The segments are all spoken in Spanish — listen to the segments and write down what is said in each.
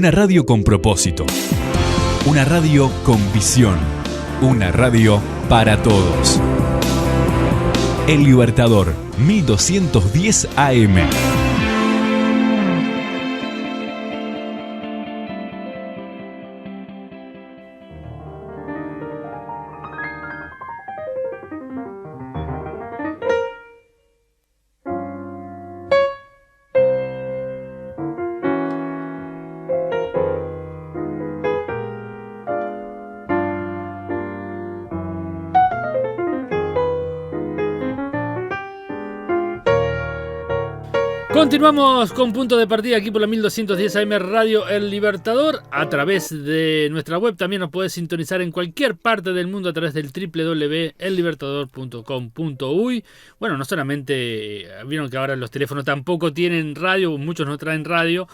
Una radio con propósito. Una radio con visión. Una radio para todos. El Libertador, 1210 AM. Continuamos con Punto de Partida aquí por la 1210 AM Radio El Libertador. A través de nuestra web también nos podés sintonizar en cualquier parte del mundo a través del www.ellibertador.com.uy. Bueno, no solamente, vieron que ahora los teléfonos tampoco tienen radio, muchos no traen radio.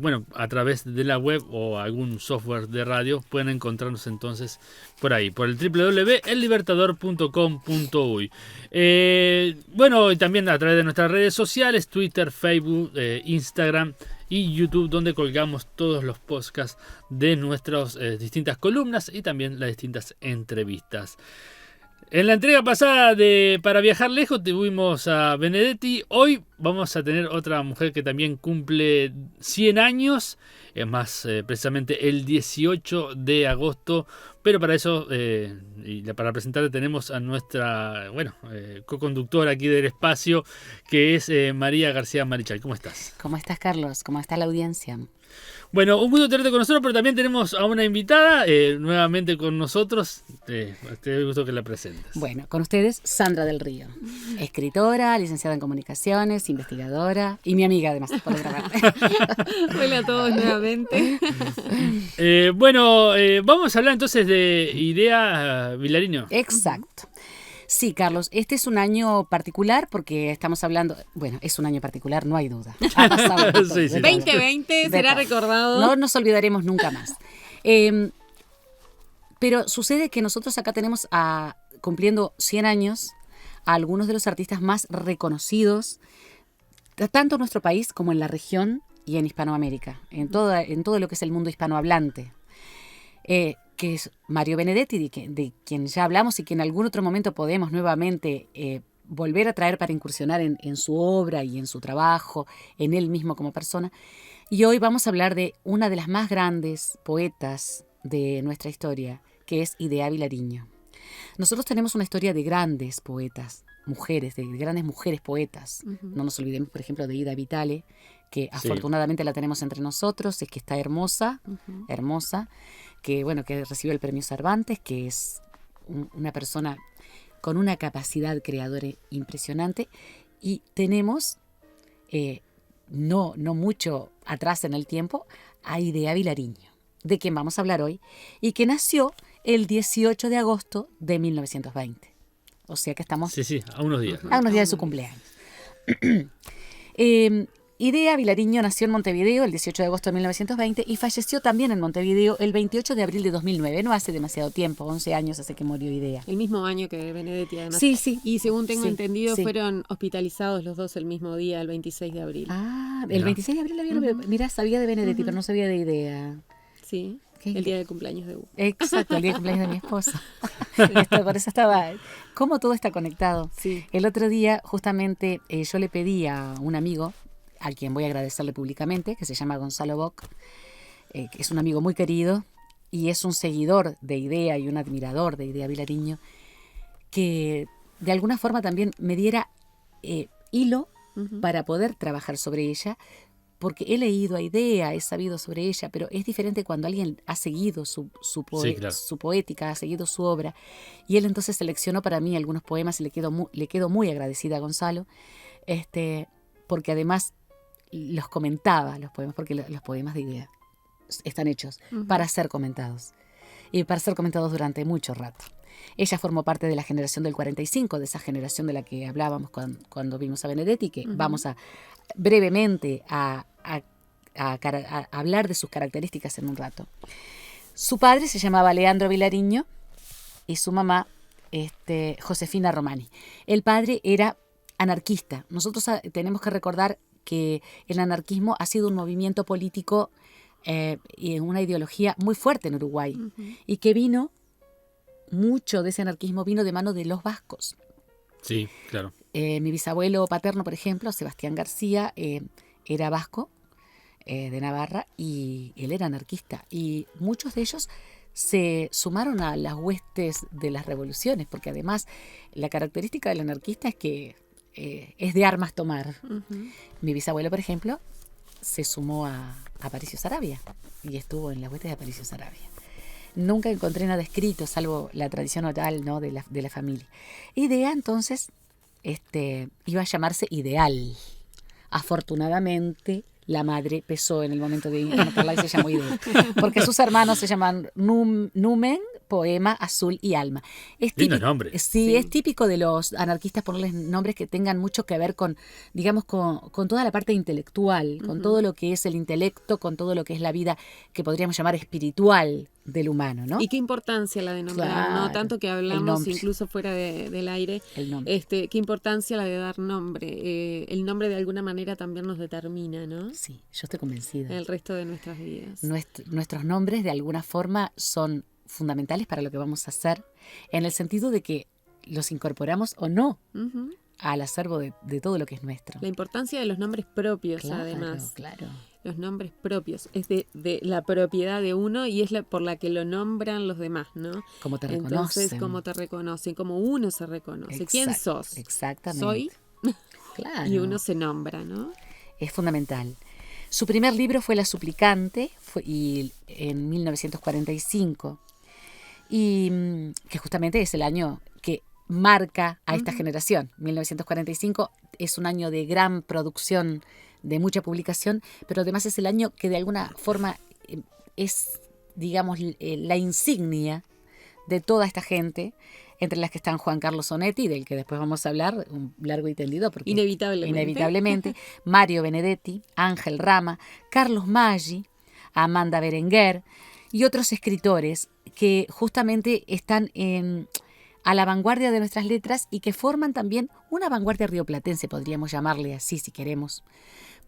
Bueno, a través de la web o algún software de radio pueden encontrarnos entonces por ahí, por el www.ellibertador.com.uy. Bueno, y también a través de nuestras redes sociales, Twitter, Facebook, Instagram y YouTube, donde colgamos todos los podcasts de nuestras distintas columnas y también las distintas entrevistas. En la entrega pasada de Para Viajar Lejos tuvimos a Benedetti. Hoy vamos a tener otra mujer que también cumple 100 años. Es más, precisamente el 18 de agosto. Pero para eso, y para presentarle, tenemos a nuestra co-conductora aquí del espacio, que es María García Marichal. ¿Cómo estás? ¿Cómo estás, Carlos? ¿Cómo está la audiencia? Bueno, un gusto tenerte con nosotros, pero también tenemos a una invitada nuevamente con nosotros. Te gusto que la presentes. Bueno, con ustedes, Sandra del Río, escritora, licenciada en comunicaciones, investigadora y mi amiga además, por grabar. Hola a todos nuevamente. Vamos a hablar entonces de Idea Vilariño. Exacto. Sí, Carlos, este es un año particular porque estamos hablando, bueno, es un año particular, no hay duda. Ha pasado de todo, Sí. 2020 será recordado. No nos olvidaremos nunca más. Pero sucede que nosotros acá tenemos, cumpliendo 100 años, a algunos de los artistas más reconocidos, tanto en nuestro país como en la región y en Hispanoamérica, en todo lo que es el mundo hispanohablante. Que es Mario Benedetti, de quien ya hablamos y que en algún otro momento podemos nuevamente volver a traer para incursionar en su obra y en su trabajo, en él mismo como persona. Y hoy vamos a hablar de una de las más grandes poetas de nuestra historia, que es Idea Vilariño. Nosotros tenemos una historia de grandes poetas, mujeres, de grandes mujeres poetas. Uh-huh. No nos olvidemos, por ejemplo, de Ida Vitale, que afortunadamente la tenemos entre nosotros, es que está hermosa, uh-huh. hermosa, que recibió el premio Cervantes, que es una persona con una capacidad creadora impresionante. Y tenemos, no mucho atrás en el tiempo, a Idea Vilariño, de quien vamos a hablar hoy, y que nació el 18 de agosto de 1920. O sea que estamos... Sí, a unos días. A unos días de su cumpleaños. Idea Vilariño nació en Montevideo el 18 de agosto de 1920 y falleció también en Montevideo el 28 de abril de 2009. No hace demasiado tiempo, 11 años hace que murió Idea. El mismo año que Benedetti, además. Sí. Y según tengo entendido, fueron hospitalizados los dos el mismo día, el 26 de abril. Ah, el 26 de abril había... Uh-huh. Mirá, sabía de Benedetti, uh-huh. pero no sabía de Idea. Sí. El día de cumpleaños de Hugo. Exacto, el día de cumpleaños de mi esposo. Por eso estaba... ¿Cómo todo está conectado? Sí. El otro día, justamente, yo le pedí a un amigo, a quien voy a agradecerle públicamente, que se llama Gonzalo Bock, que es un amigo muy querido y es un seguidor de Idea y un admirador de Idea Vilariño, que de alguna forma también me diera hilo uh-huh. para poder trabajar sobre ella, porque he leído a Idea, he sabido sobre ella, pero es diferente cuando alguien ha seguido su poética, ha seguido su obra, y él entonces seleccionó para mí algunos poemas y le quedo muy agradecida a Gonzalo, porque además los comentaba, los poemas, porque los poemas de Idea están hechos uh-huh. para ser comentados, y para ser comentados durante mucho rato. Ella formó parte de la generación del 45, de esa generación de la que hablábamos cuando vimos a Benedetti, que uh-huh. vamos a brevemente a hablar de sus características en un rato. Su padre se llamaba Leandro Vilariño y su mamá Josefina Romani. El padre era anarquista. Nosotros tenemos que recordar que el anarquismo ha sido un movimiento político y en una ideología muy fuerte en Uruguay, y que mucho de ese anarquismo vino de mano de los vascos. Sí, claro. Mi bisabuelo paterno, por ejemplo, Sebastián García, era vasco, de Navarra, y él era anarquista. Y muchos de ellos se sumaron a las huestes de las revoluciones, porque además la característica del anarquista es que es de armas tomar. Mi bisabuelo, por ejemplo, se sumó a Aparicio Saravia y estuvo en las huestes de Aparicio Saravia. Nunca encontré nada escrito, salvo la tradición oral, ¿no?, de la familia. Idea, entonces, iba a llamarse Ideal. Afortunadamente, la madre pesó en el momento de anotarla y se llamó Ideal. Porque sus hermanos se llaman Numen, Poema, Azul y Alma. Lindo nombre. Sí, es típico de los anarquistas ponerles nombres que tengan mucho que ver con, digamos, con toda la parte intelectual, con todo lo que es el intelecto, con todo lo que es la vida que podríamos llamar espiritual del humano, ¿no? Y qué importancia la de nombrar, Claro, ¿no? Tanto que hablamos incluso fuera del aire. El nombre. Qué importancia la de dar nombre. El nombre de alguna manera también nos determina, ¿no? Sí, yo estoy convencida. El resto de nuestras vidas. Nuestros nombres de alguna forma son fundamentales para lo que vamos a hacer, en el sentido de que los incorporamos o no al acervo de todo lo que es nuestro. La importancia de los nombres propios, Claro, además. claro. Los nombres propios. Es de la propiedad de uno y es por la que lo nombran los demás, ¿no? Cómo te reconocen. Entonces, cómo te reconocen, cómo uno se reconoce. ¿Quién sos? Exactamente. Soy. Claro. Y uno se nombra, ¿no? Es fundamental. Su primer libro fue La suplicante, en 1945, y que justamente es el año que marca a esta generación. 1945 es un año de gran producción, de mucha publicación, pero además es el año que de alguna forma es, digamos, la insignia de toda esta gente, entre las que están Juan Carlos Onetti, del que después vamos a hablar un largo y tendido, porque inevitablemente, Mario Benedetti, Ángel Rama, Carlos Maggi, Amanda Berenguer y otros escritores que justamente están a la vanguardia de nuestras letras y que forman también una vanguardia rioplatense, podríamos llamarle así si queremos,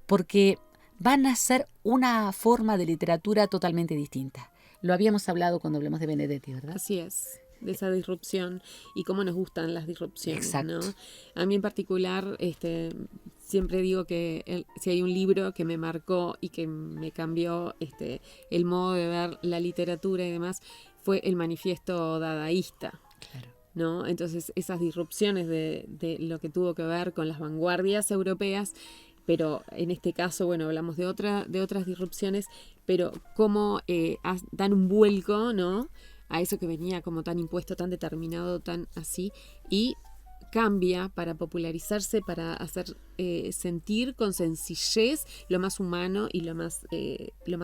porque van a ser una forma de literatura totalmente distinta. Lo habíamos hablado cuando hablamos de Benedetti, ¿verdad? Así es, de esa disrupción y cómo nos gustan las disrupciones. Exacto. ¿No? A mí en particular, siempre digo que si hay un libro que me marcó y que me cambió el modo de ver la literatura y demás, fue el Manifiesto Dadaísta. Claro. ¿No? Entonces, esas disrupciones de lo que tuvo que ver con las vanguardias europeas, pero en este caso, bueno, hablamos de otras disrupciones, pero cómo dan un vuelco, ¿no?, a eso que venía como tan impuesto, tan determinado, tan así, y cambia para popularizarse, para hacer sentir con sencillez lo más humano y lo más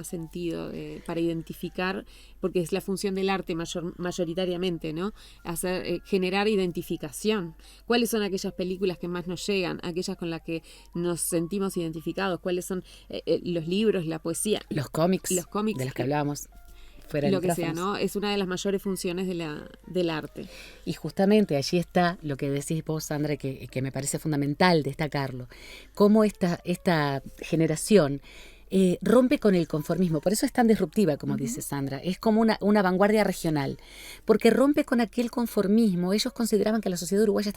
sentido, para identificar, porque es la función del arte mayoritariamente, ¿no? Generar identificación. ¿Cuáles son aquellas películas que más nos llegan? Aquellas con las que nos sentimos identificados. ¿Cuáles son los libros, la poesía? Los cómics de los que hablábamos. Lo que sea, ¿no? Es una de las mayores funciones del arte. Y justamente allí está lo que decís vos, Sandra, que me parece fundamental destacarlo. Cómo esta generación rompe con el conformismo. Por eso es tan disruptiva, como dice Sandra. Es como una vanguardia regional. Porque rompe con aquel conformismo. Ellos consideraban que la sociedad uruguaya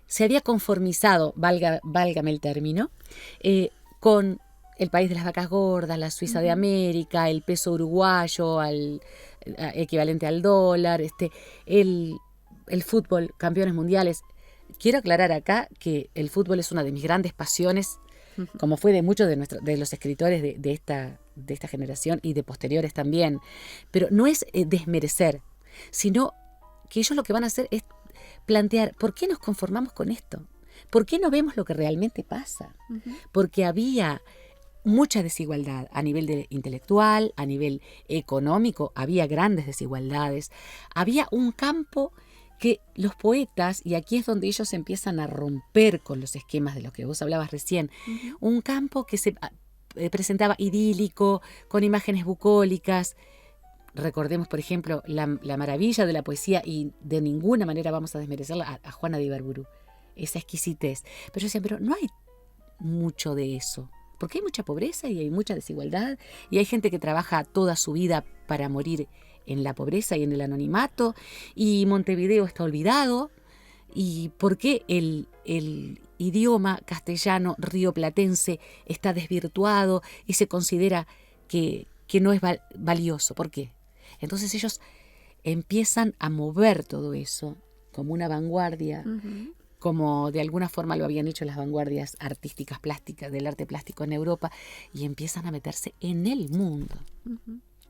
se había conformizado, válgame el término, con el país de las vacas gordas, la Suiza de América, el peso uruguayo equivalente al dólar, el fútbol, campeones mundiales. Quiero aclarar acá que el fútbol es una de mis grandes pasiones, como fue de muchos de los escritores de esta generación y de posteriores también. Pero no es desmerecer, sino que ellos lo que van a hacer es plantear ¿por qué nos conformamos con esto? ¿Por qué no vemos lo que realmente pasa? Porque había mucha desigualdad a nivel intelectual, a nivel económico, había grandes desigualdades. Había un campo que los poetas, y aquí es donde ellos empiezan a romper con los esquemas de los que vos hablabas recién, un campo que se presentaba idílico, con imágenes bucólicas. Recordemos, por ejemplo, la maravilla de la poesía, y de ninguna manera vamos a desmerecerla, a Juana de Ibarburu, esa exquisitez. Pero yo decía, pero no hay mucho de eso. porque hay mucha pobreza y hay mucha desigualdad y hay gente que trabaja toda su vida para morir en la pobreza y en el anonimato, y Montevideo está olvidado, y por qué el idioma castellano rioplatense está desvirtuado y se considera que no es valioso. ¿Por qué? Entonces ellos empiezan a mover todo eso como una vanguardia, como de alguna forma lo habían hecho las vanguardias artísticas plásticas del arte plástico en Europa, y empiezan a meterse en el mundo.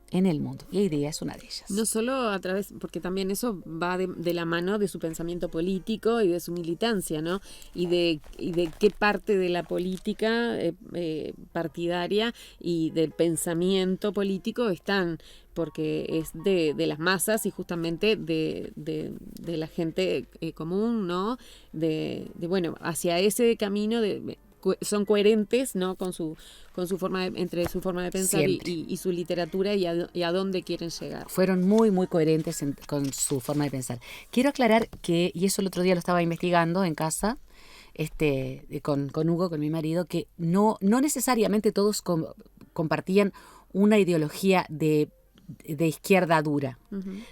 En el mundo. Y IDEA es una de ellas. No solo a través, porque también eso va de la mano de su pensamiento político y de su militancia, ¿no? Y de qué parte de la política partidaria y del pensamiento político están, porque es de las masas y justamente de la gente común, ¿no? Bueno, hacia ese camino son coherentes, ¿no? con su forma entre su forma de pensar y su literatura y a dónde quieren llegar. Fueron muy, muy coherentes con su forma de pensar. Quiero aclarar que, y eso el otro día lo estaba investigando en casa, con Hugo, con mi marido, que no necesariamente todos compartían una ideología de izquierda dura.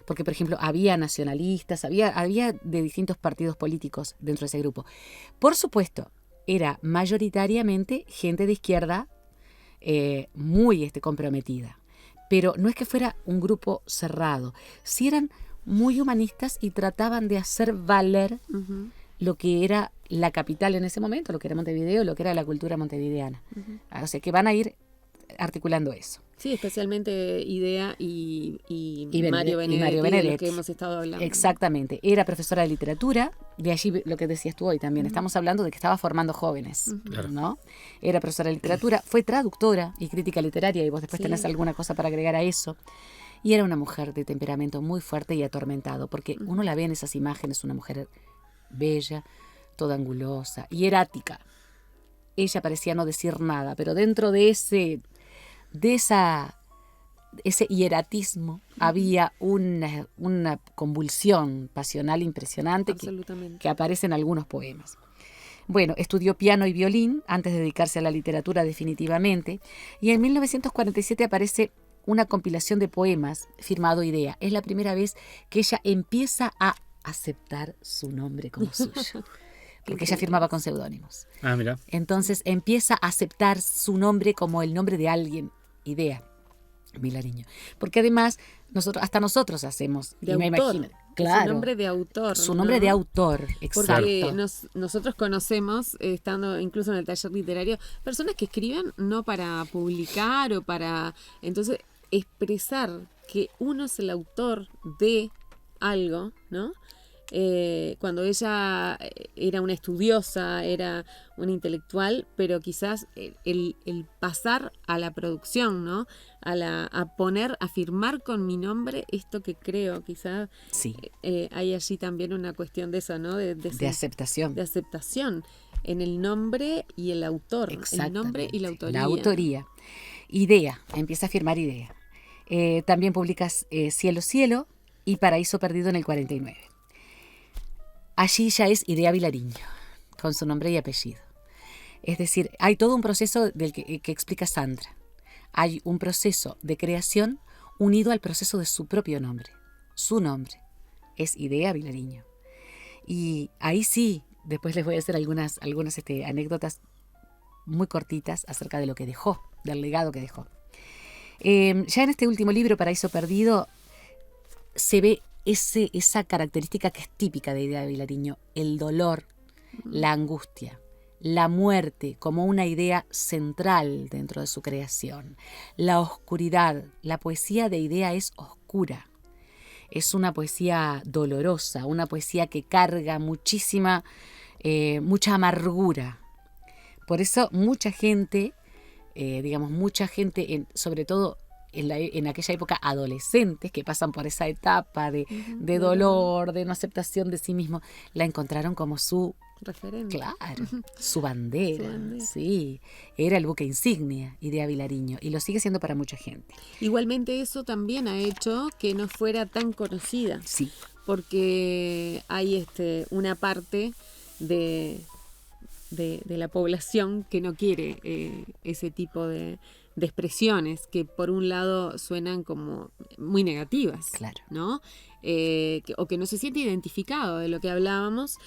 Porque, por ejemplo, había nacionalistas, había de distintos partidos políticos dentro de ese grupo. Por supuesto, era mayoritariamente gente de izquierda muy comprometida. Pero no es que fuera un grupo cerrado. Sí eran muy humanistas y trataban de hacer valer lo que era la capital en ese momento, lo que era Montevideo, lo que era la cultura montevideana. O sea, que van a ir articulando eso. Sí, especialmente IDEA y Mario Benedetti, de los que hemos estado hablando. Exactamente. Era profesora de literatura, de allí lo que decías tú hoy también. Estamos hablando de que estaba formando jóvenes, ¿no? Era profesora de literatura, fue traductora y crítica literaria, y vos después tenés alguna cosa para agregar a eso. Y era una mujer de temperamento muy fuerte y atormentado, porque uno la ve en esas imágenes, una mujer bella, toda angulosa, hierática. Ella parecía no decir nada, pero dentro de ese hieratismo había una convulsión pasional impresionante que aparece en algunos poemas. Bueno, estudió piano y violín antes de dedicarse a la literatura definitivamente, y en 1947 aparece una compilación de poemas firmado IDEA. Es la primera vez que ella empieza a aceptar su nombre como suyo. Porque ella firmaba con seudónimos. Ah, mira. Entonces empieza a aceptar su nombre como el nombre de alguien. IDEA Vilariño. Porque además hasta nosotros hacemos. De y autor. Me imagino, claro, su nombre de autor. Su nombre de autor, exacto. Porque nosotros conocemos, estando incluso en el taller literario, personas que escriben no para publicar o para... Entonces, expresar que uno es el autor de algo, ¿no? Cuando ella era una estudiosa, era una intelectual, pero quizás el pasar a la producción, ¿no? A firmar con mi nombre esto que creo, quizás sí. Hay allí también una cuestión de eso, ¿no? De aceptación. De aceptación en el nombre y el autor. El nombre y la autoría. La autoría. IDEA, empieza a firmar IDEA. También publicas Cielo, Cielo y Paraíso Perdido en el 49. Allí ya es IDEA Vilariño, con su nombre y apellido. Es decir, hay todo un proceso del que explica Sandra. Hay un proceso de creación unido al proceso de su propio nombre. Su nombre es IDEA Vilariño. Y ahí sí, después les voy a hacer algunas anécdotas muy cortitas acerca de lo que dejó, del legado que dejó. Ya en este último libro, Paraíso Perdido, se ve esa característica que es típica de IDEA Vilariño, el dolor, la angustia, la muerte como una idea central dentro de su creación, la oscuridad. La poesía de IDEA es oscura, es una poesía dolorosa, una poesía que carga mucha amargura. Por eso mucha gente, sobre todo en aquella época, adolescentes que pasan por esa etapa de dolor, de no aceptación de sí mismo, la encontraron como su referente. Claro, su bandera. Sí, era el buque insignia, IDEA Vilariño, y lo sigue siendo para mucha gente. Igualmente eso también ha hecho que no fuera tan conocida. Sí. Porque hay una parte de de la población que no quiere ese tipo de expresiones que por un lado suenan como muy negativas, Claro. ¿no? O que no se siente identificado de lo que hablábamos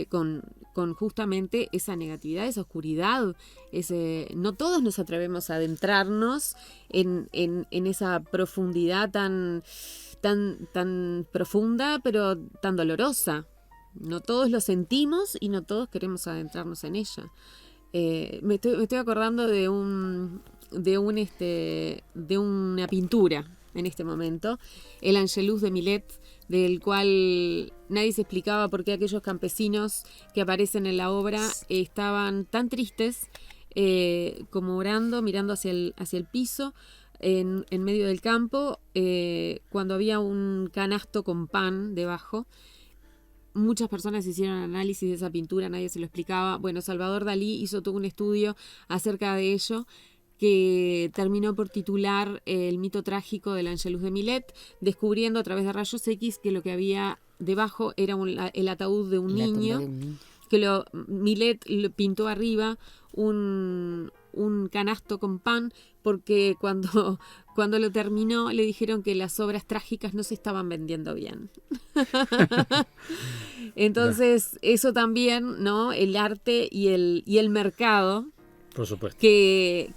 con justamente esa negatividad, esa oscuridad. No todos nos atrevemos a adentrarnos en esa profundidad tan profunda, pero tan dolorosa. No todos lo sentimos y no todos queremos adentrarnos en ella. Me estoy acordando de una pintura en este momento, el Angelus de Millet, del cual nadie se explicaba por qué aquellos campesinos que aparecen en la obra estaban tan tristes, como orando, mirando hacia el piso, en medio del campo, cuando había un canasto con pan debajo. Muchas personas hicieron análisis de esa pintura, nadie se lo explicaba. Bueno, Salvador Dalí hizo todo un estudio acerca de ello, que terminó por titular El mito trágico del Angelus de Millet, descubriendo a través de rayos X que lo que había debajo era el ataúd de un niño, que Millet lo pintó arriba un canasto con pan, porque cuando lo terminó le dijeron que las obras trágicas no se estaban vendiendo bien. Entonces, eso también, ¿no? El arte y el mercado, por supuesto, que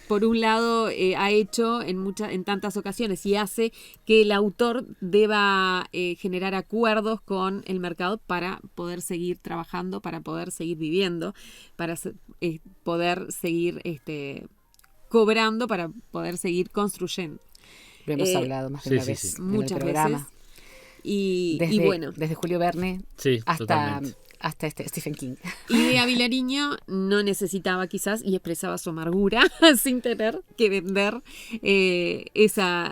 por un lado ha hecho en tantas ocasiones y hace que el autor deba generar acuerdos con el mercado para poder seguir trabajando, para poder seguir viviendo, para poder seguir cobrando, para poder seguir construyendo. Lo hemos hablado más de una vez. Sí. Muchas veces. Y bueno, desde Julio Verne hasta Stephen King. Y de Vilariño no necesitaba quizás y expresaba su amargura sin tener que vender ese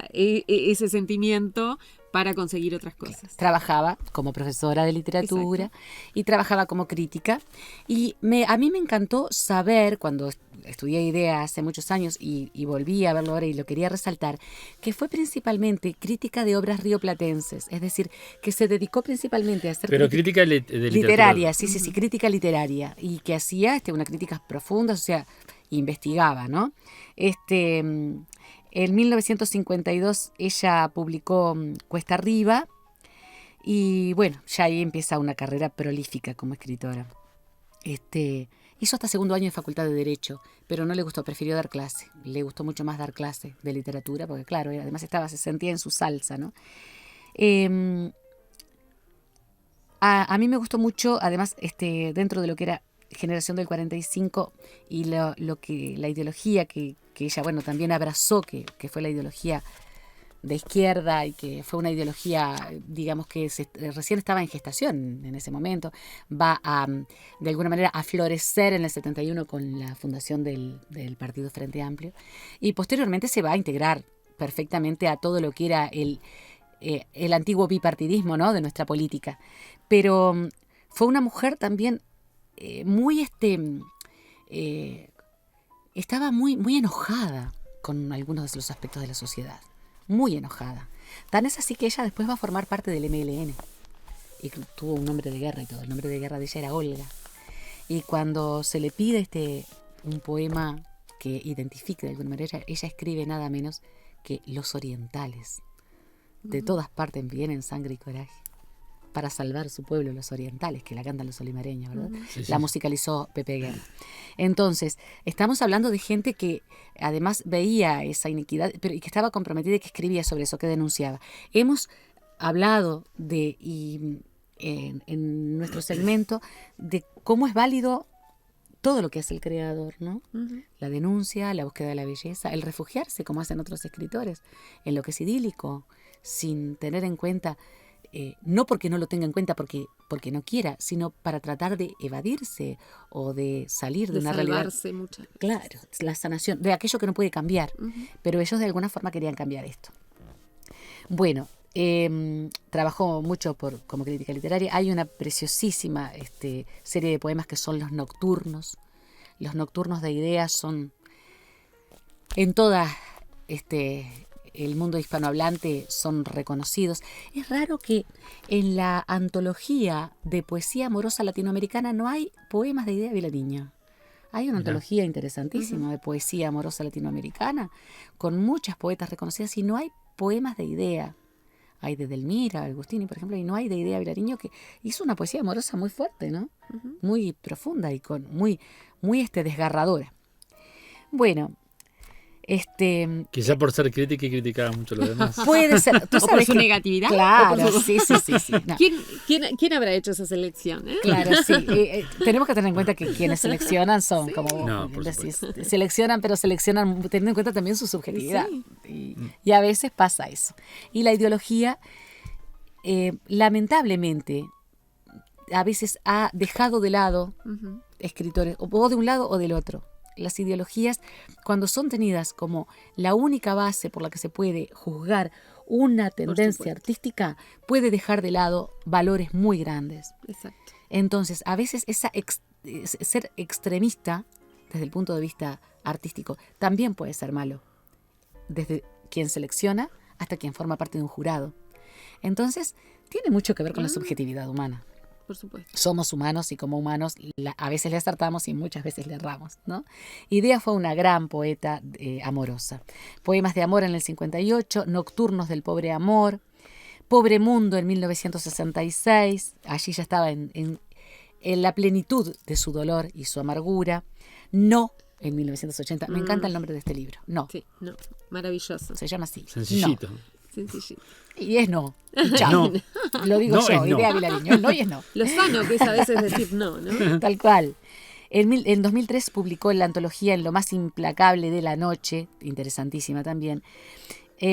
sentimiento para conseguir otras cosas. Trabajaba como profesora de literatura. Exacto. Y trabajaba como crítica. Y a mí me encantó saber, cuando estudié idea hace muchos años y volví a verlo ahora y lo quería resaltar, que fue principalmente crítica de obras rioplatenses. Es decir, que se dedicó principalmente a hacer crítica de literaria. Sí, crítica literaria. Y que hacía unas críticas profundas, o sea, investigaba, ¿no? En 1952 ella publicó Cuesta Arriba y bueno, ya ahí empieza una carrera prolífica como escritora. Hizo hasta segundo año de Facultad de Derecho, pero no le gustó, prefirió dar clase. Le gustó mucho más dar clase de literatura, porque claro, además se sentía en su salsa, ¿no? A mí me gustó mucho, además, dentro de lo que era Generación del 45 y la ideología que ella, bueno, también abrazó, que fue la ideología de izquierda y que fue una ideología, digamos, que recién estaba en gestación en ese momento, va a, de alguna manera, a florecer en el 71 con la fundación del Partido Frente Amplio, y posteriormente se va a integrar perfectamente a todo lo que era el antiguo bipartidismo, ¿no?, de nuestra política. Pero fue una mujer también estaba muy enojada con algunos de los aspectos de la sociedad, muy enojada. Tan es así que ella después va a formar parte del MLN y tuvo un nombre de guerra y todo. El nombre de guerra de ella era Olga. Y cuando se le pide un poema que identifique de alguna manera, ella escribe nada menos que Los Orientales. De todas partes vienen sangre y coraje para salvar su pueblo, los orientales, que la cantan los olimareños, ¿verdad? Sí. La musicalizó Pepe Guerra. Entonces, estamos hablando de gente que además veía esa iniquidad, pero y que estaba comprometida y que escribía sobre eso, que denunciaba. Hemos hablado en nuestro segmento de cómo es válido todo lo que hace el creador, ¿no? Uh-huh. La denuncia, la búsqueda de la belleza, el refugiarse, como hacen otros escritores, en lo que es idílico, sin tener en cuenta, no porque no lo tenga en cuenta porque no quiera, sino para tratar de evadirse o de salir de una realidad. Muchas veces. Claro, la sanación de aquello que no puede cambiar. Uh-huh. Pero ellos de alguna forma querían cambiar esto. Bueno, trabajó mucho como crítica literaria. Hay una preciosísima serie de poemas que son Los Nocturnos. Los Nocturnos de Ideas son en toda el mundo hispanohablante son reconocidos. Es raro que en la antología de poesía amorosa latinoamericana no hay poemas de Idea Vilariño. Hay una antología interesantísima de poesía amorosa latinoamericana con muchas poetas reconocidas y no hay poemas de Idea. Hay de Delmira, Agustini, por ejemplo, y no hay de Idea Vilariño, que hizo una poesía amorosa muy fuerte, ¿no? Muy profunda y con muy desgarradora. Bueno, Quizá por ser crítica y criticaba mucho lo demás. puede ser. ¿Tú ¿O por sabes su que- negatividad? Claro, ¿O por su- sí. No. ¿Quién habrá hecho esa selección? Claro, sí. Tenemos que tener en cuenta que quienes seleccionan son como No, por decís, seleccionan, pero seleccionan teniendo en cuenta también su subjetividad. Sí. Y a veces pasa eso. Y la ideología, lamentablemente, a veces ha dejado de lado Ujú. escritores, o de un lado o del otro. Las ideologías, cuando son tenidas como la única base por la que se puede juzgar una tendencia supuesto. artística, puede dejar de lado valores muy grandes. Exacto. Entonces, a veces ser extremista desde el punto de vista artístico también puede ser malo, desde quien selecciona hasta quien forma parte de un jurado. Entonces, tiene mucho que ver con la subjetividad humana. Por supuesto. Somos humanos y como humanos a veces le acertamos y muchas veces le erramos, ¿no? Idea fue una gran poeta amorosa. Poemas de amor en el 58, Nocturnos del pobre amor, Pobre mundo en 1966, allí ya estaba en la plenitud de su dolor y su amargura. No en 1980, me encanta el nombre de este libro, No, Sí, no. Maravilloso. se llama así. Sencillito. Sencillito. No. Y es no, y chao. No. Lo digo No yo, es no. Idea Vilariño, no y es no. Lo sano que es a veces decir no, ¿no? Tal cual. En 2003 publicó la antología En lo más implacable de la noche, interesantísima también,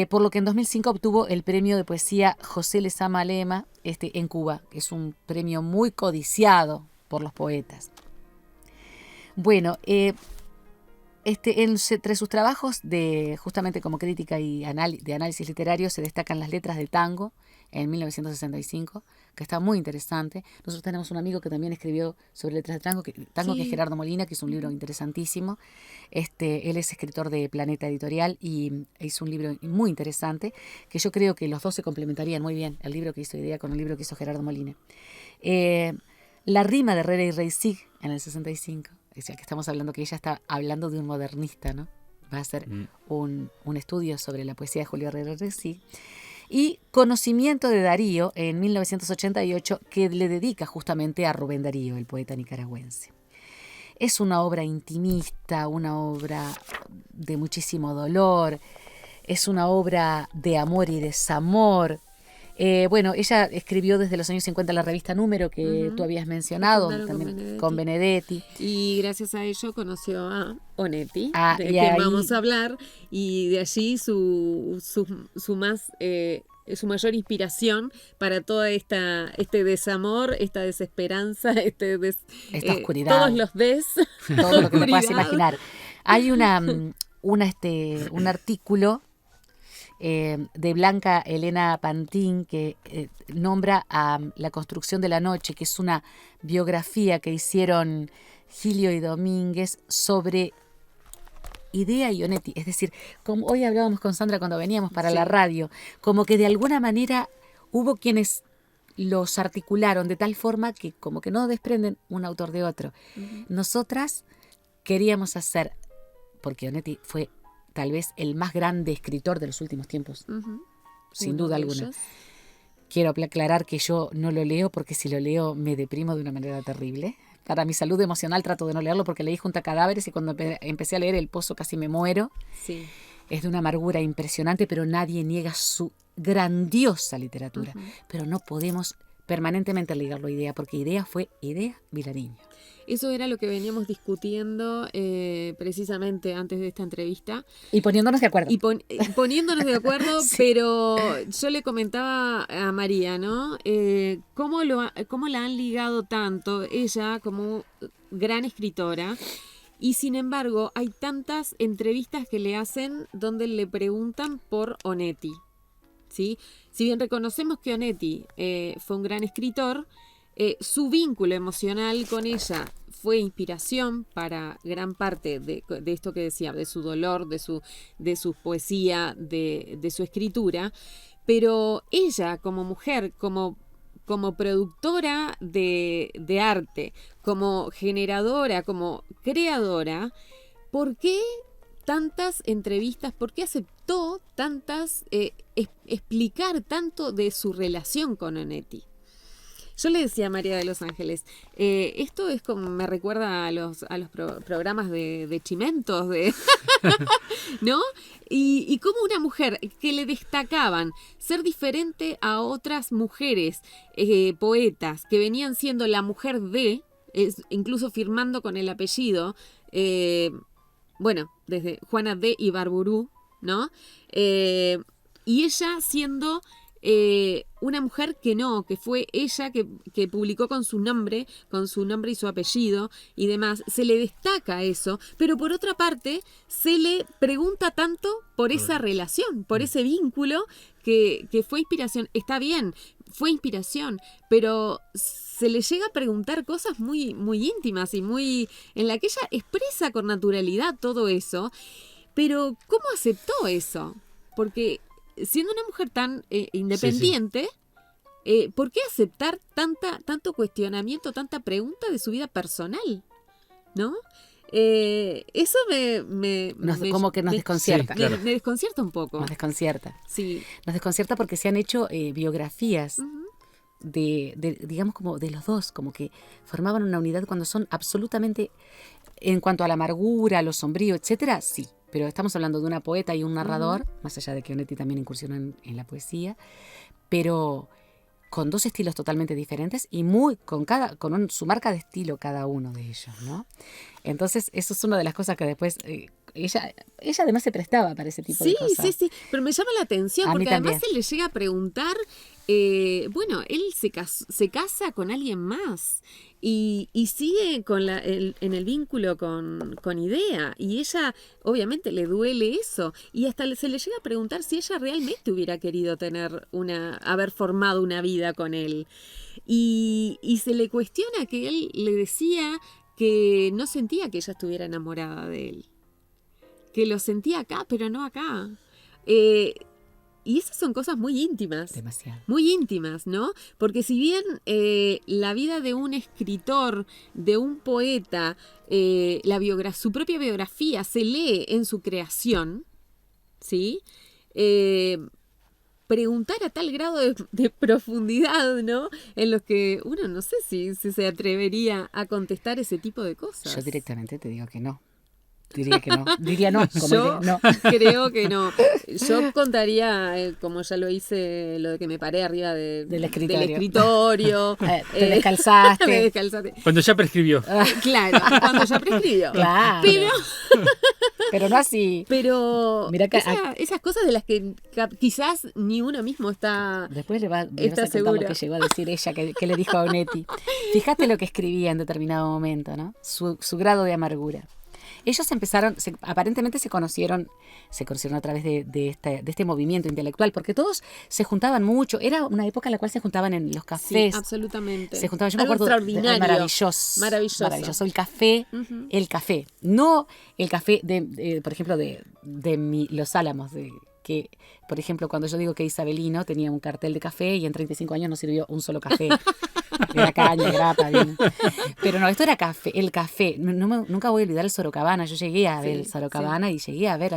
por lo que en 2005 obtuvo el premio de poesía José Lezama Lema en Cuba, que es un premio muy codiciado por los poetas. Bueno, entre sus trabajos justamente como crítica y de análisis literario se destacan las letras del tango en 1965, que está muy interesante. Nosotros tenemos un amigo que también escribió sobre letras de tango, que es Gerardo Molina, que hizo un libro interesantísimo. Él es escritor de Planeta Editorial y hizo un libro muy interesante, que yo creo que los dos se complementarían muy bien, el libro que hizo Idea con el libro que hizo Gerardo Molina. La rima de Herrera y Reisig en el 65. Es decir, que estamos hablando que ella está hablando de un modernista, ¿no? Va a hacer un estudio sobre la poesía de Julio Herrera y Reisig. Y Conocimiento de Darío en 1988, que le dedica justamente a Rubén Darío, el poeta nicaragüense. Es una obra intimista, una obra de muchísimo dolor, es una obra de amor y desamor. Ella escribió desde los años 50 la revista Número, que tú habías mencionado, Fundaron también con Benedetti. Y gracias a ello conoció a Onetti, de y quien ahí- vamos a hablar, y de allí su mayor inspiración para toda este desamor, esta desesperanza, Esta oscuridad. todos los Todo lo que te puedas oscuridad. imaginar. Hay un artículo de Blanca Elena Pantín que nombra a La construcción de la noche, que es una biografía que hicieron Gilio y Domínguez sobre Idea y Onetti. Es decir, como hoy hablábamos con Sandra cuando veníamos para la radio, como que de alguna manera hubo quienes los articularon de tal forma que como que no desprenden un autor de otro. Nosotras queríamos hacer, porque Onetti fue tal vez el más grande escritor de los últimos tiempos, sin Uno duda de alguna. ellos. Quiero aclarar que yo no lo leo porque si lo leo me deprimo de una manera terrible. Para mi salud emocional trato de no leerlo porque leí Junto a cadáveres y cuando empecé a leer El pozo casi me muero. Sí. Es de una amargura impresionante, pero nadie niega su grandiosa literatura. Pero no podemos permanentemente ligarlo a Idea, porque Idea fue Idea Vilariño. Eso era lo que veníamos discutiendo precisamente antes de esta entrevista. Y poniéndonos de acuerdo. Y poniéndonos de acuerdo, Sí. pero yo le comentaba a María, ¿no? ¿Cómo la han ligado tanto ella como gran escritora? Y sin embargo, hay tantas entrevistas que le hacen donde le preguntan por Onetti, ¿sí? Si bien reconocemos que Onetti fue un gran escritor, su vínculo emocional con ella fue inspiración para gran parte de esto que decía, de su dolor, de su poesía, de su escritura. Pero ella, como mujer, como productora de arte, como generadora, como creadora, ¿por qué tantas entrevistas? ¿Por qué aceptó tantas, explicar tanto de su relación con Onetti? Yo le decía a María de los Ángeles, esto es como, me recuerda a los programas de Chimentos, ¿no? Y como una mujer que le destacaban ser diferente a otras mujeres poetas que venían siendo la mujer de, incluso firmando con el apellido, bueno, desde Juana de Ibarburu, ¿no? Y ella siendo una mujer que fue ella que publicó con su nombre y su apellido y demás. Se le destaca eso, pero por otra parte se le pregunta tanto por esa relación, por ese vínculo que fue inspiración. Está bien, fue inspiración, pero se le llega a preguntar cosas muy, muy íntimas y muy en la que ella expresa con naturalidad todo eso. Pero ¿cómo aceptó eso? Porque siendo una mujer tan independiente, ¿por qué aceptar tanto cuestionamiento, tanta pregunta de su vida personal? ¿No? Eso como que nos desconcierta. Sí, claro. Me desconcierta un poco. Nos desconcierta. Sí. Nos desconcierta porque se han hecho biografías digamos, como de los dos, como que formaban una unidad cuando son absolutamente, en cuanto a la amargura, lo sombrío, etcétera, sí. Pero estamos hablando de una poeta y un narrador, más allá de que Onetti también incursionó en la poesía, pero con dos estilos totalmente diferentes y su marca de estilo cada uno de ellos, ¿no? Entonces, eso es una de las cosas que después ella además se prestaba para ese tipo de cosas. Sí, pero me llama la atención A porque mí también. además se le llega a preguntar, bueno, él se casa con alguien más y sigue en el vínculo con Idea, y ella obviamente le duele eso, y hasta se le llega a preguntar si ella realmente hubiera querido haber formado una vida con él, y se le cuestiona que él le decía que no sentía que ella estuviera enamorada de él, que lo sentía acá, pero no acá. Y esas son cosas muy íntimas. Demasiado. Muy íntimas, ¿no? Porque si bien la vida de un escritor, de un poeta, su propia biografía se lee en su creación, ¿sí? Preguntar a tal grado de profundidad, ¿no? En los que uno no sé si se atrevería a contestar ese tipo de cosas. Yo directamente te digo que no. Diría que no. Diría no. No. Creo que no. Yo contaría, como ya lo hice, lo de que me paré arriba del escritorio. Te descalzaste. Me descalzaste. Cuando ya prescribió. Claro, cuando ya prescribió. Claro. Pero no así. Pero Mirá que esas cosas de las que quizás ni uno mismo está. Después le vas a está contar seguro. lo que llegó a decir ella, que le dijo a Onetti. Fíjate lo que escribía en determinado momento, ¿no? Su grado de amargura. Ellos aparentemente se conocieron a través de este movimiento intelectual, porque todos se juntaban mucho. Era una época en la cual se juntaban en los cafés. Sí, absolutamente. Se juntaban, yo Algo me acuerdo, extraordinario. Maravilloso. El café, no el café por ejemplo, de Los Álamos, que, por ejemplo, cuando yo digo que Isabelino tenía un cartel de café y en 35 años no sirvió un solo café. Era caña, grapa, vino. Pero no, esto era café, el café. Nunca voy a olvidar el Sorocabana. Yo llegué a ver el Sorocabana y llegué a ver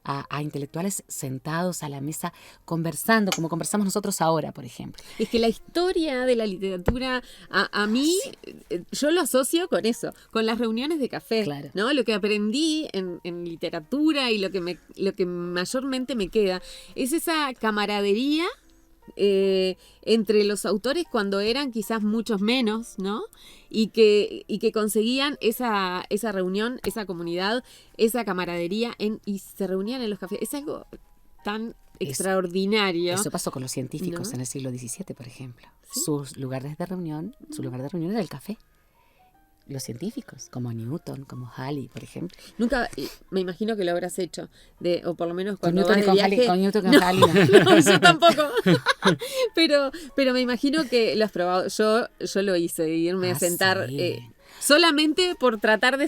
a intelectuales sentados a la mesa conversando, como conversamos nosotros ahora, por ejemplo. Es que la historia de la literatura, a mí, yo lo asocio con eso, con las reuniones de café, Claro. ¿no? Lo que aprendí en literatura y lo que mayormente me queda es esa camaradería entre los autores cuando eran quizás muchos menos, ¿no? Y que conseguían esa reunión, esa comunidad, esa camaradería y se reunían en los cafés. Es algo tan extraordinario. Eso pasó con los científicos, ¿no? En el siglo XVII, por ejemplo. ¿Sí? Su lugar de reunión era el café. Los científicos, como Newton, como Halley, por ejemplo. Nunca, me imagino que lo habrás hecho, o por lo menos con cuando Newton vas de viaje. Con Newton y con Halley, no. No, yo tampoco. pero me imagino que lo has probado. Yo lo hice, irme a sentar. Sí. Solamente por tratar de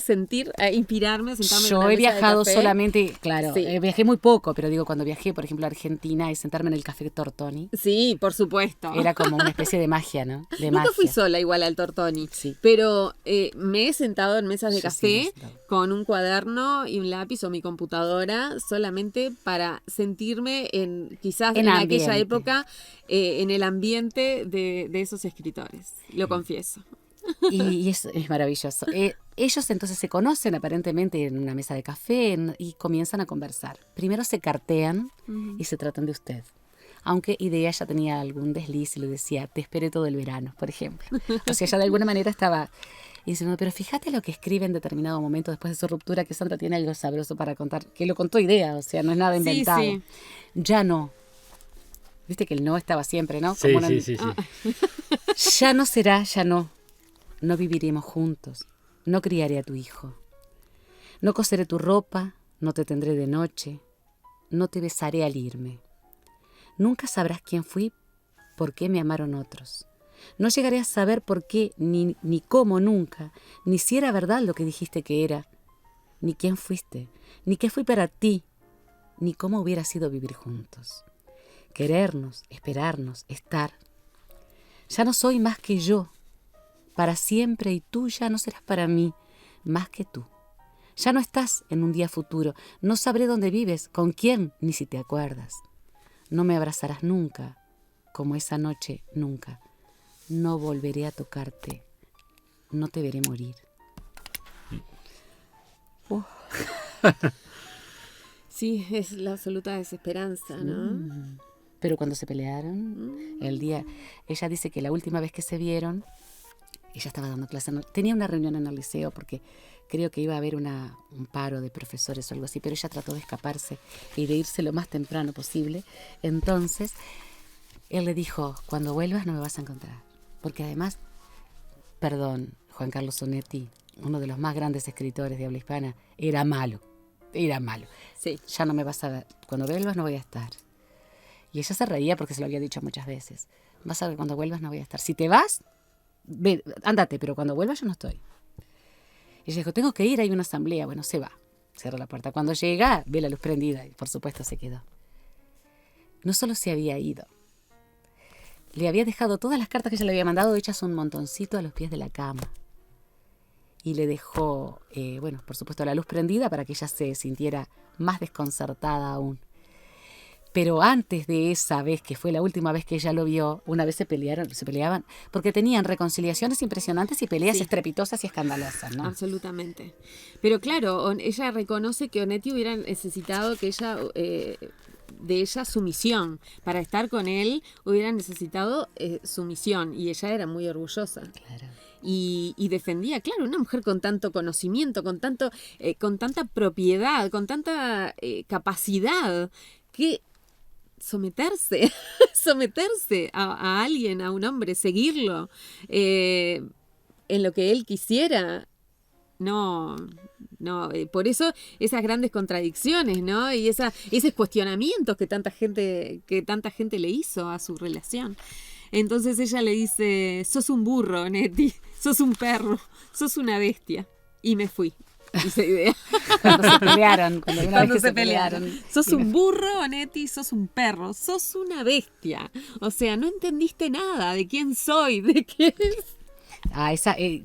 inspirarme, sentarme en Yo una he mesa de viajado café. solamente, claro, Sí. viajé muy poco, pero digo, cuando viajé, por ejemplo, a Argentina y sentarme en el Café Tortoni, Sí, por supuesto. era como una especie de magia, ¿no? De Nunca fui magia. sola igual al Tortoni, Sí. pero me he sentado en mesas de Yo sí me he café sentado. con un cuaderno y un lápiz o mi computadora solamente para sentirme quizás En en aquella ambiente. época en el ambiente de esos escritores, lo confieso. Y es maravilloso. Ellos entonces se conocen aparentemente en una mesa de café y comienzan a conversar. Primero se cartean y se tratan de usted. Aunque Idea ya tenía algún desliz y le decía, te esperé todo el verano, por ejemplo. O sea, ya de alguna manera estaba diciendo, pero fíjate lo que escribe en determinado momento después de su ruptura, que Sandra tiene algo sabroso para contar, que lo contó Idea, o sea, no es nada inventado. Sí. Ya no. Viste que el no estaba siempre, ¿no? Sí, Como una- sí. Ya no será, ya no. No viviremos juntos. No criaré a tu hijo. No coseré tu ropa, no te tendré de noche. No te besaré al irme. Nunca sabrás quién fui, por qué me amaron otros. No llegaré a saber por qué, ni cómo nunca, ni si era verdad lo que dijiste que era, ni quién fuiste, ni qué fui para ti, ni cómo hubiera sido vivir juntos. Querernos, esperarnos, estar. Ya no soy más que yo, para siempre, y tú ya no serás para mí más que tú. Ya no estás en un día futuro, no sabré dónde vives, con quién, ni si te acuerdas. No me abrazarás nunca, como esa noche nunca. No volveré a tocarte, no te veré morir. Sí, es la absoluta desesperanza, ¿no? Pero cuando se pelearon, ella dice que la última vez que se vieron, ella estaba dando clases, tenía una reunión en el liceo porque creo que iba a haber un paro de profesores o algo así, pero ella trató de escaparse y de irse lo más temprano posible. Entonces, él le dijo, cuando vuelvas no me vas a encontrar. Porque además, perdón, Juan Carlos Onetti, uno de los más grandes escritores de habla hispana, era malo. Sí. Ya no me vas a ver. Cuando vuelvas no voy a estar. Y ella se reía porque se lo había dicho muchas veces. Vas a ver, cuando vuelvas no voy a estar. Si te vas, ándate, pero cuando vuelvas yo no estoy. Y ella dijo, tengo que ir, hay una asamblea. Bueno, se va. Cierra la puerta. Cuando llega, ve la luz prendida y por supuesto se quedó. No solo se había ido. Le había dejado todas las cartas que ella le había mandado hechas un montoncito a los pies de la cama. Y le dejó, por supuesto, la luz prendida para que ella se sintiera más desconcertada aún. Pero antes de esa vez, que fue la última vez que ella lo vio, una vez se peleaban, porque tenían reconciliaciones impresionantes y peleas estrepitosas y escandalosas, ¿no? Absolutamente. Pero claro, ella reconoce que Onetti hubiera necesitado que ella, de ella sumisión. Para estar con él hubiera necesitado sumisión y ella era muy orgullosa. Claro. Y defendía, claro, una mujer con tanto conocimiento, con tanta propiedad, con tanta capacidad, que someterse a alguien, a un hombre, seguirlo en lo que él quisiera, no, por eso esas grandes contradicciones, ¿no? Y esos cuestionamientos que tanta gente le hizo a su relación. Entonces ella le dice, sos un burro, Onetti, sos un perro, sos una bestia. Y me fui. Dice Idea. Cuando se pelearon, cuando una vez Cuando que se pelearon. Sos un burro, Onetti, sos un perro, sos una bestia. O sea, no entendiste nada de quién soy, de quién es.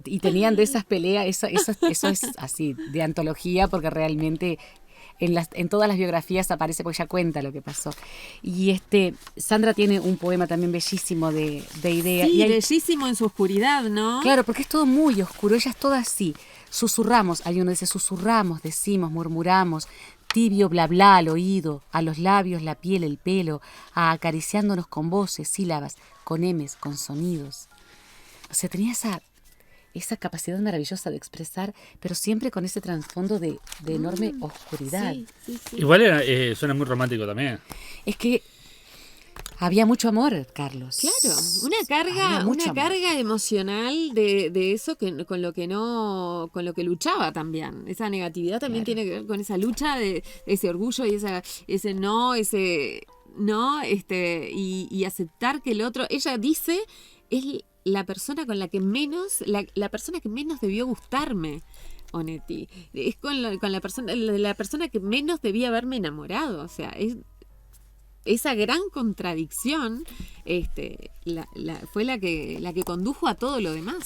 Y tenían de esas peleas, eso es así, de antología, porque realmente en todas las biografías aparece, porque ella cuenta lo que pasó. Y Sandra tiene un poema también bellísimo de Idea. Sí, y bellísimo en su oscuridad, ¿no? Claro, porque es todo muy oscuro, ella es toda así. Susurramos, hay uno dice, susurramos, decimos, murmuramos, tibio bla bla al oído, a los labios, la piel, el pelo, acariciándonos con voces, sílabas, con emes, con sonidos. O sea, tenía esa capacidad maravillosa de expresar, pero siempre con ese trasfondo de enorme oscuridad. Sí. Igual suena muy romántico también. Es que había mucho amor, Carlos. Claro, Había mucho amor. carga emocional de eso con lo que luchaba también. Esa negatividad también tiene que ver con esa lucha de ese orgullo y ese no, y aceptar que el otro, ella dice, es la persona con la que menos, la persona que menos debió gustarme, Onetti. Es con la persona que menos debía haberme enamorado. O sea, esa gran contradicción fue la que condujo a todo lo demás.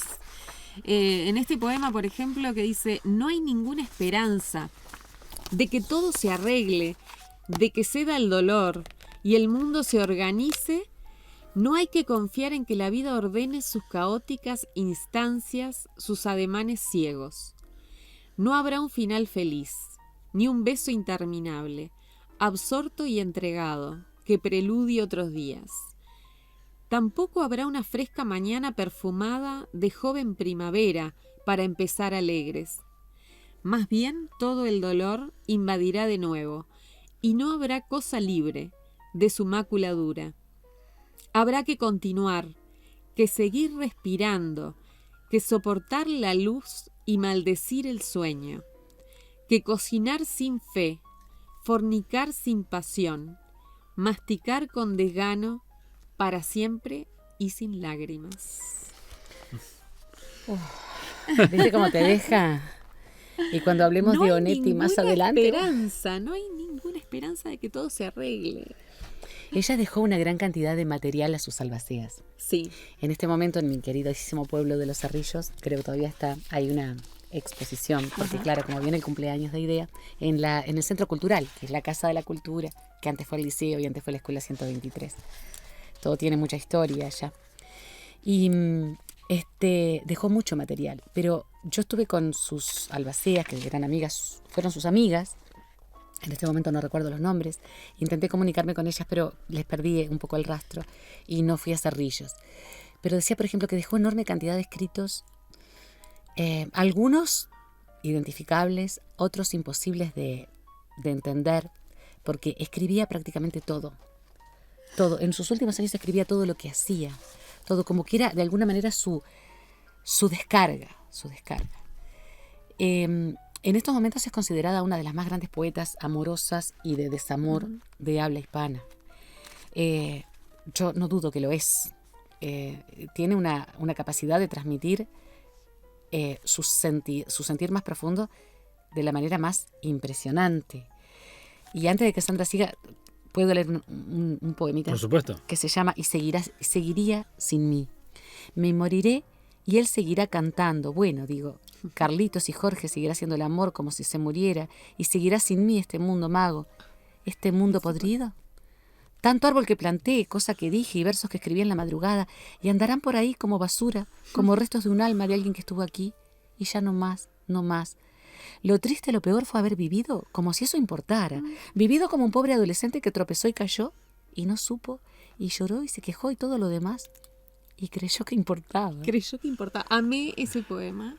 En este poema, por ejemplo, que dice: no hay ninguna esperanza de que todo se arregle, de que ceda el dolor y el mundo se organice. No hay que confiar en que la vida ordene sus caóticas instancias, sus ademanes ciegos. No habrá un final feliz, ni un beso interminable, absorto y entregado, que preludie otros días. Tampoco habrá una fresca mañana perfumada de joven primavera para empezar alegres. Más bien todo el dolor invadirá de nuevo, y no habrá cosa libre de su mácula dura. Habrá que continuar, que seguir respirando, que soportar la luz y maldecir el sueño, que cocinar sin fe, fornicar sin pasión, masticar con desgano, para siempre y sin lágrimas. ¿Viste cómo te deja? Y cuando hablemos de Onetti más adelante... No hay ninguna esperanza de que todo se arregle. Ella dejó una gran cantidad de material a sus albaceas. Sí. En este momento, en mi queridísimo pueblo de Los Cerrillos, creo que todavía hay una exposición, porque claro, como viene el cumpleaños de Idea, en el Centro Cultural, que es la Casa de la Cultura, que antes fue el liceo y antes fue la Escuela 123. Todo tiene mucha historia allá. Y dejó mucho material, pero yo estuve con sus albaceas, que eran amigas, fueron sus amigas. En este momento no recuerdo los nombres. Intenté comunicarme con ellas, pero les perdí un poco el rastro y no fui a Cerrillos. Pero decía, por ejemplo, que dejó enorme cantidad de escritos, algunos identificables, otros imposibles de entender, porque escribía prácticamente todo. Todo. En sus últimos años escribía todo lo que hacía, todo, como que era de alguna manera su descarga. En estos momentos es considerada una de las más grandes poetas amorosas y de desamor de habla hispana. Yo no dudo que lo es. Tiene una capacidad de transmitir su sentir más profundo de la manera más impresionante. Y antes de que Sandra siga, puedo leer un poemita. Por supuesto. Que se llama Y seguiría sin mí. Me moriré y él seguirá cantando. Bueno, digo, Carlitos y Jorge seguirá haciendo el amor como si se muriera, y seguirá sin mí este mundo mago, este mundo podrido. Tanto árbol que planté, cosa que dije y versos que escribí en la madrugada, y andarán por ahí como basura, como restos de un alma de alguien que estuvo aquí, y ya no más. Lo triste, lo peor fue haber vivido como si eso importara, vivido como un pobre adolescente que tropezó y cayó, y no supo, y lloró y se quejó y todo lo demás, y creyó que importaba. Amé ese poema.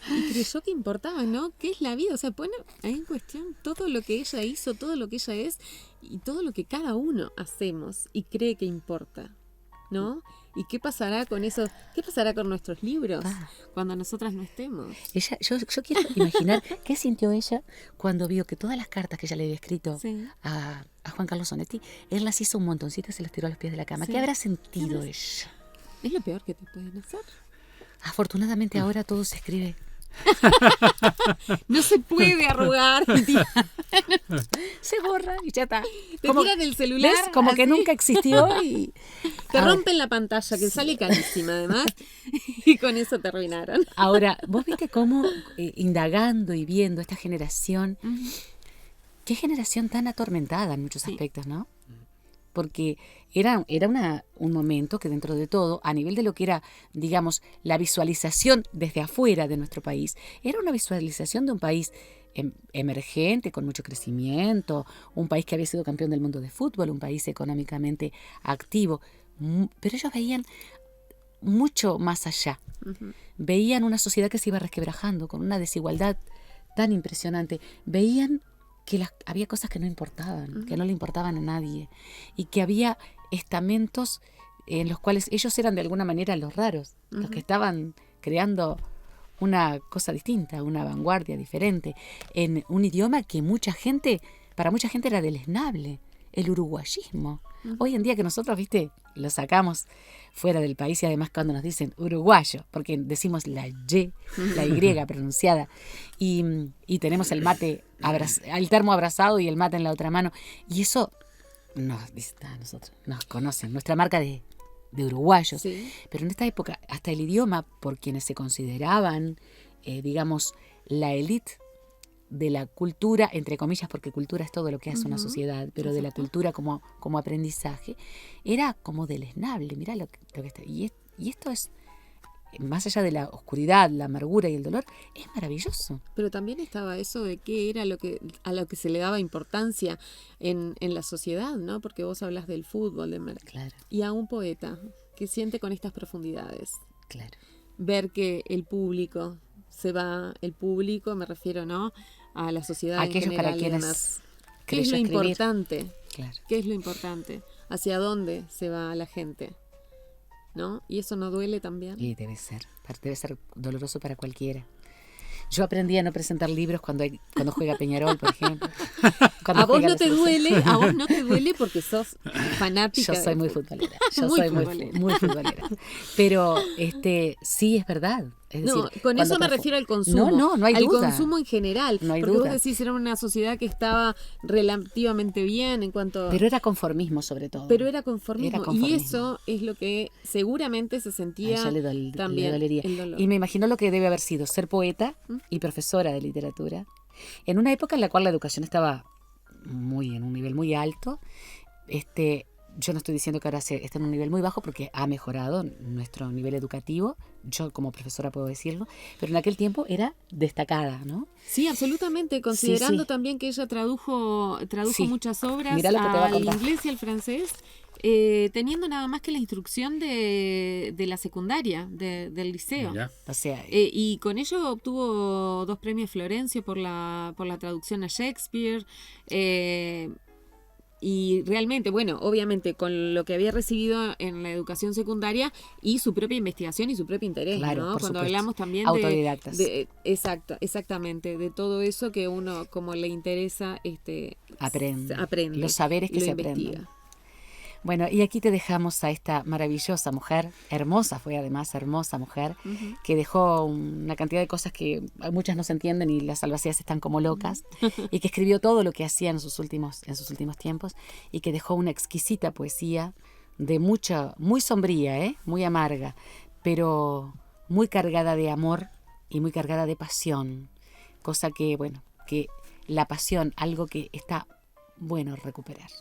Y creyó que importaba, ¿no? ¿Qué es la vida? O sea, pone ahí en cuestión todo lo que ella hizo, todo lo que ella es y todo lo que cada uno hacemos y cree que importa, ¿no? ¿Y qué pasará con eso? ¿Qué pasará con nuestros libros cuando nosotras no estemos? Ella, yo quiero imaginar qué sintió ella cuando vio que todas las cartas que ella le había escrito a Juan Carlos Onetti, él las hizo un montoncito y se las tiró a los pies de la cama. ¿Qué habrá sentido ella? Es lo peor que te pueden hacer. Afortunadamente ahora todo se escribe. No se puede arrugar. Se borra y ya está. Te tiran el celular. ¿Ves? Como así. que nunca existió y... Te rompen la pantalla, que sale carísima además. Y con eso te arruinaron. Ahora, vos viste cómo indagando y viendo esta generación, qué generación tan atormentada en muchos aspectos, ¿no? Porque era un momento que dentro de todo, a nivel de lo que era, digamos, la visualización desde afuera de nuestro país, era una visualización de un país emergente, con mucho crecimiento, un país que había sido campeón del mundo de fútbol, un país económicamente activo, pero ellos veían mucho más allá. Veían una sociedad que se iba resquebrajando, con una desigualdad tan impresionante. Veían que había cosas que no importaban, que no le importaban a nadie, y que había estamentos en los cuales ellos eran de alguna manera los raros, los que estaban creando una cosa distinta, una vanguardia diferente, en un idioma que para mucha gente era deleznable. el uruguayismo. Hoy en día que nosotros, viste, lo sacamos fuera del país y además cuando nos dicen uruguayo, porque decimos la Y, la Y pronunciada, y tenemos el mate, el termo abrazado y el mate en la otra mano, y eso nos dice a nosotros, nos conocen, nuestra marca de uruguayos. Sí. Pero en esta época, hasta el idioma, por quienes se consideraban, digamos, la élite de la cultura, entre comillas, porque cultura es todo lo que hace una sociedad, pero de la cultura como aprendizaje, era como deleznable. Mirá lo que está. Y esto es, más allá de la oscuridad, la amargura y el dolor, es maravilloso. Pero también estaba eso de qué era a lo que se le daba importancia en la sociedad, ¿no? Porque vos hablas del fútbol, Claro, y a un poeta que siente con estas profundidades. claro. Ver que el público se va, me refiero, ¿no? A la sociedad Aquellos en general para y quienes demás. ¿Qué creyó es lo escribir. importante? Claro. ¿Qué es lo importante? ¿Hacia dónde se va la gente? ¿No? ¿Y eso no duele también? Y debe ser doloroso para cualquiera. Yo aprendí a no presentar libros cuando juega Peñarol, por ejemplo. A vos no te duele porque sos fanática. Yo soy muy futbolera. Yo Muy soy futbolera. muy futbolera. Pero sí es verdad. Es No, decir, con eso cuando me refiero al consumo. No hay al duda. consumo en general. No hay porque duda. vos decís, era una sociedad que estaba relativamente bien en cuanto... Pero era conformismo sobre todo. Pero era conformismo. Era conformismo. Y eso es lo que seguramente se sentía A ella le también. dolería. El dolor. Y me imagino lo que debe haber sido ser poeta y profesora de literatura en una época en la cual la educación estaba en un nivel muy alto. Yo no estoy diciendo que ahora está en un nivel muy bajo porque ha mejorado nuestro nivel educativo. Yo como profesora puedo decirlo. Pero en aquel tiempo era destacada, ¿no? Sí, absolutamente. Considerando Sí. también que ella tradujo Sí. muchas obras Mirá lo que te va a al contar. inglés y al francés, teniendo nada más que la instrucción de la secundaria, del liceo. Mirá. O sea, Y con ello obtuvo 2 premios Florencio por la traducción a Shakespeare. Y realmente, bueno, obviamente con lo que había recibido en la educación secundaria y su propia investigación y su propio interés, Claro, ¿no? por Cuando supuesto. hablamos también Autodidactas. exactamente, de todo eso que uno como le interesa, aprende. aprende. Los saberes que lo se investiga. aprenden. Bueno, y aquí te dejamos a esta maravillosa mujer, hermosa fue además, hermosa mujer, que dejó una cantidad de cosas que muchas no se entienden y las albaceas están como locas, y que escribió todo lo que hacía en sus últimos tiempos, y que dejó una exquisita poesía de muy sombría, muy amarga, pero muy cargada de amor y muy cargada de pasión, cosa que, bueno, que la pasión, algo que está bueno recuperar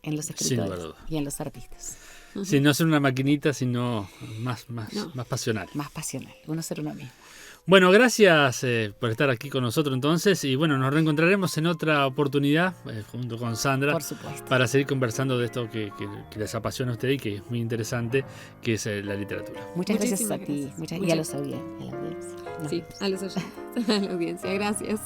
en los escritores y en los artistas. Sí, no ser una maquinita, sino más pasional. Más pasional, uno ser uno mismo. Bueno, gracias por estar aquí con nosotros entonces y bueno, nos reencontraremos en otra oportunidad junto con Sandra. Por supuesto. Para seguir conversando de esto que les apasiona a ustedes y que es muy interesante, que es la literatura. Muchas gracias Muchísimas a ti gracias. y a la audiencia. Sí, a los oyentes, a la audiencia. Gracias.